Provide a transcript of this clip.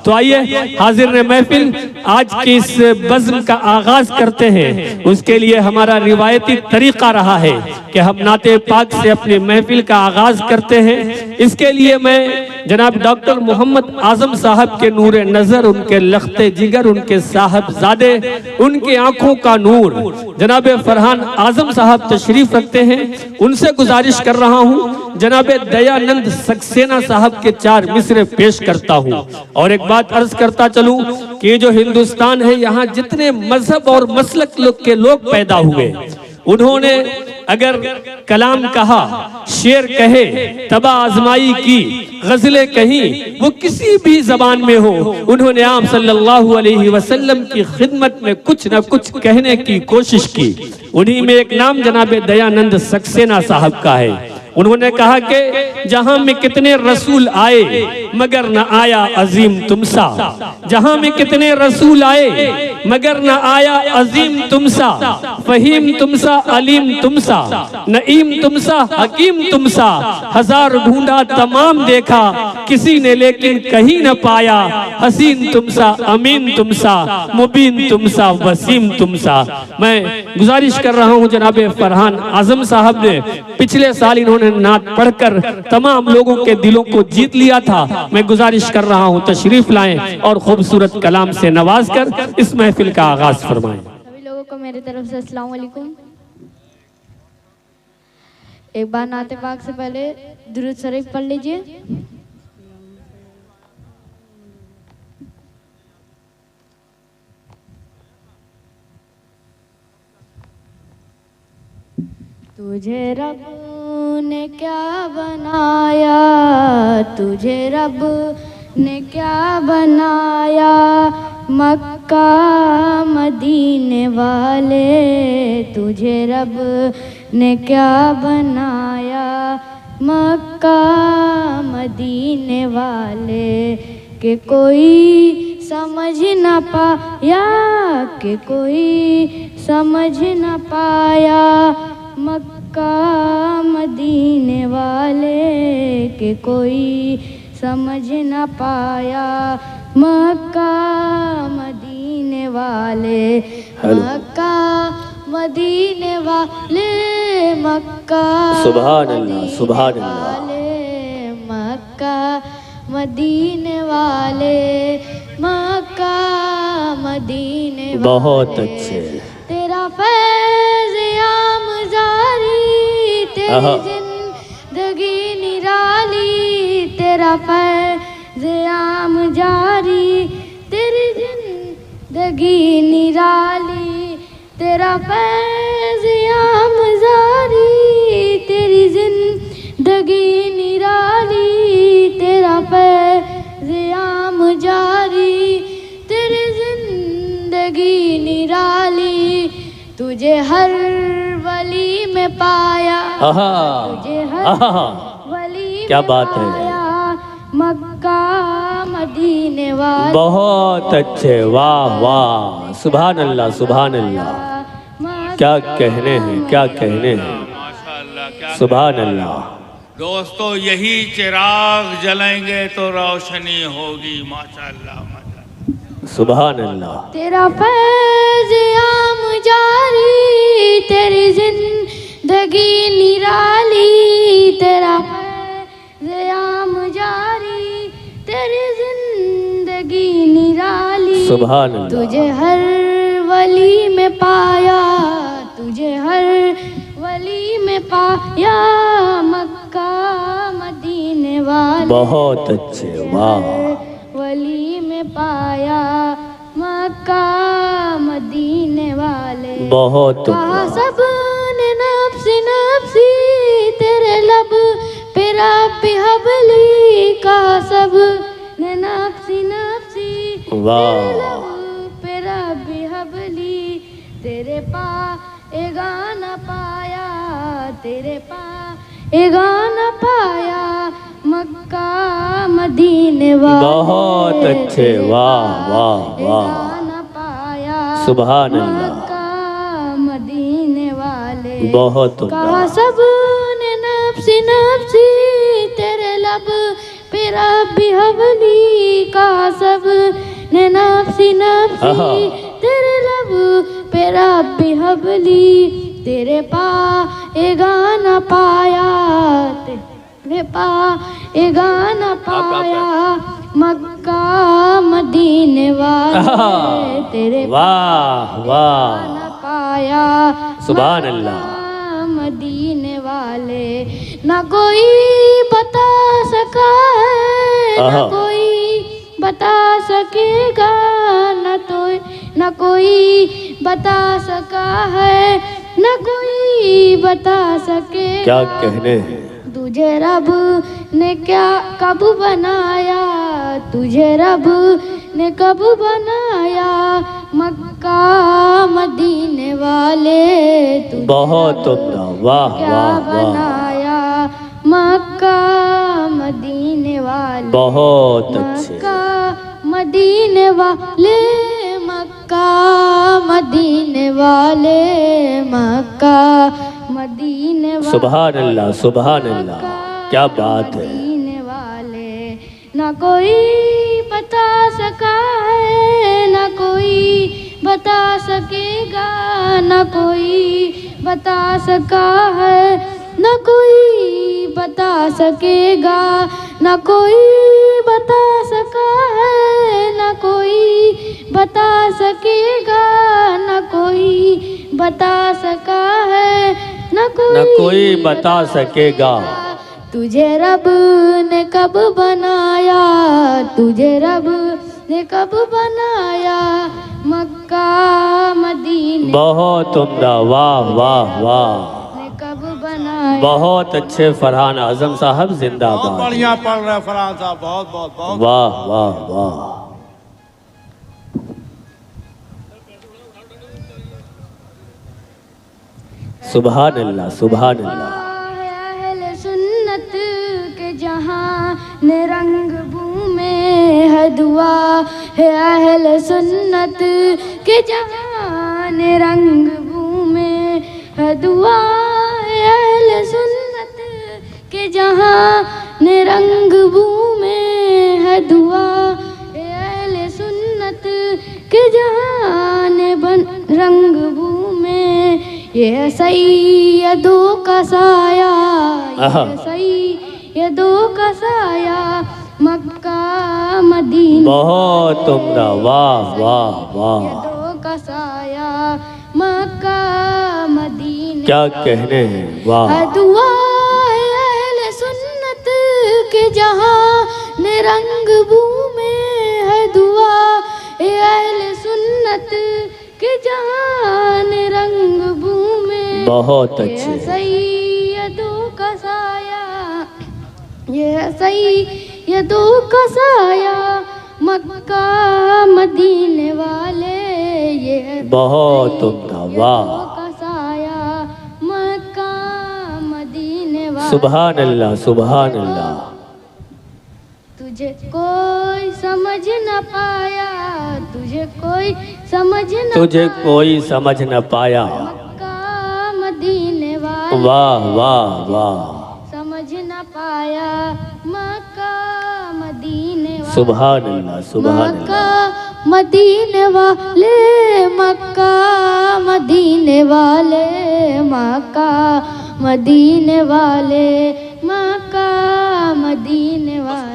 तो आइए हाजिर महफिल आज की इस बज़्म का आगाज करते हैं। उसके लिए हमारा रिवायती तरीका रहा है कि हम नाते पाक से अपनी महफिल का आगाज करते हैं। इसके लिए मैं जनाब डॉक्टर मोहम्मद आजम साहब के नूरे नजर, उनके लख्ते जिगर, उनके साहबजादे, उनकी आंखों का नूर जनाब फरहान आजम साहब तशरीफ रखते हैं। उनसे गुजारिश कर रहा हूं जनाब दयानंद सक्सेना साहब के 4 मिसरे पेश करता हूं। और एक बात अर्ज करता चलूं कि जो हिंदुस्तान है, यहाँ जितने मजहब और मसलक के लोग पैदा हुए, उन्होंने अगर कलाम कहा, शेर कहे, तबा आजमाई की, गजलें कहीं, वो किसी भी जबान में हो, उन्होंने आप सल्लल्लाहु अलैहि वसल्लम की खिदमत में कुछ न कुछ कहने की कोशिश की। उन्हीं में एक नाम जनाब दयानंद सक्सेना साहब का है। उन्होंने कहा कि जहां में कितने रसूल आए मगर न आया अजीम तुमसा, जहां में कितने रसूल आए मगर न आया अजीम तुमसा, फहीम तुमसा, अलीम तुमसा, नईम तुमसा, हकीम तुमसा, हजार ढूंढा तमाम देखा, किसी ने लेकिन कहीं न पाया, हसीन तुमसा, अमीन तुमसा, मुबीन तुमसा, वसीम तुमसा। मैं गुजारिश कर रहा हूं जनाब फरहान आजम साहब ने पिछले साल इन्होंने नात पढ़कर तमाम लोगों के दिलों को जीत लिया था। मैं गुजारिश कर रहा हूं तशरीफ लाएं और खूबसूरत कलाम से नवाज कर इस महफिल का आगाज फरमाएं। सभी लोगों को मेरी तरफ से अस्सलाम वालेकुम। एक बार नाते पाक से पहले दुरूद शरीफ पढ़ लीजिए। तुझे रब ने क्या बनाया, तुझे रब ने क्या बनाया, मक्का मदीने वाले, तुझे रब ने क्या बनाया, मक्का मदीने वाले, कि कोई समझ न पाया, कि कोई समझ न पाया, मक्का मदीने वाले, के कोई समझ न पाया, मक्का मदीने वाले, मक्का मदीने वाले, मक्का सुभान अल्लाह, सुभान अल्लाह, मक्का मदीने वाले, मक्का मदीने वाले। बहुत अच्छे। तेरा फैज़ आम जारी, तेरी जिंदगी निराली, तेरा फैज़ आम जारी, तेरी जिंदगी निराली, तेरा फैज़ आम जारी, तेरी जिंदगी निराली, तेरा फैज़ आम जारी, तेरी जिंदगी निराली, तुझे हर वली में पाया, तुझे हर वली क्या में बात है, पाया, मक्का मदीने वाले। बहुत अच्छे, वाह वाह, सुभान अल्लाह, सुभान अल्लाह, क्या कहने हैं, क्या कहने हैं, माशाअल्लाह, सुभान अल्लाह। दोस्तों यही चिराग जलाएंगे तो रोशनी होगी। माशाअल्लाह, सुभान अल्लाह। तेरा फैज़ आम जारी, तेरी जिंदगी निराली, तेरा फैज़ आम जारी, तेरी जिंदगी निराली, सुभान अल्लाह। तुझे हर वली में पाया, तुझे हर वली में पाया, मक्का मदीने वाले। बहुत अच्छे, वाह। वली में पाया, मक्का मदीने वाले। बहुत कहा सबने नफ्सी नफ्सी, तेरे लब पे रब्बी हबली, कहा सबने नफ्सी नफ्सी, तेरे लब पे रब्बी हबली, तेरे पाएगा न पाया, तेरे पाएगा न पाया, मक्का मदीने वाले। बहुत अच्छे, वाह वाह वाह, सुभान अल्लाह, मक्का मदीने वाले। बहुत कहा सबने नफ्सी नफ्सी, तेरे लब पे रब्बी हबली, कहा सब ने नफ्सी नफ्सी तेरे लब पे रब्बी हबली तेरे पाएगा न पाया तेरे पाएगा न पाया मक्का मदीने वाले तेरे वाह वाह न पाया सुभान अल्लाह मदीने वाले ना कोई बता सका है ना कोई बता सकेगा ना कोई बता सका है ना कोई बता सकेगा क्या कहने हैं तुझे रब ने क्या कब बनाया तुझे रब ने कब बनाया मक्का मदीने वाले तुझे बहुत उम्दा वाह क्या वाह वाह बनाया मक्का मदीने वाले बहुत अच्छे मक्का मदीने वाले मक्का मदीने वाले मक्का मदीने वाले सुभान अल्लाह क्या बात है मदीने वाले ना कोई बता सका है ना कोई बता सकेगा ना कोई बता सका है ना कोई बता सकेगा ना कोई बता सका है ना कोई बता सकेगा ना कोई बता सका है ना कोई बता सकेगा तुझे रब ने कब बनाया तुझे रब ने कब बनाया मक्का मदीने बहुत उम्दा वाह वाह वाह ने कब बनाया बहुत अच्छे फरहान आजम साहब बहुत जिंदाबाद बढ़िया पढ़ रहे फरहान साहब बहुत बहुत बहुत वाह वाह वाह सुभान अल्लाह सुभान अल्लाह अहले सुन्नत के जहां ने रंग बूमे है दुआ है अहले सुन्नत के जहां ने रंग बूमे है दुआ है अहले सुन्नत के जहां ने रंग बूमे है दुआ है अहले सुन्नत के जहां ने रंग बूमे ये सैयदों का साया ये सैयदों का साया मक्का मदीना बहुत उम्दा वाह वाह वाह सैयदों का साया मक्का मदीना क्या कहने हैं वाह है दुआ है अहले सुन्नत के जहां ने रंग बूमे है दुआ है अहले सुन्नत के जहां ने रंग बूमे बहुत अच्छे सैयदों का साया ये सैयदों का साया मक्का मदीने वाले ये बहुत उम्दा वाह का साया मक्का मदीने वाले सुभान अल्लाह तुझे कोई समझ न पाया तुझे कोई समझ न तुझे कोई समझ न पाया मक्का मदीने वाले वाह वाह वाह समझ न पाया मक्का मदीने वाले सुभान अल्लाह मक्का मदीने वाले मक्का मदीने वाले मक्का मदीने वाले मक्का मदीने वाले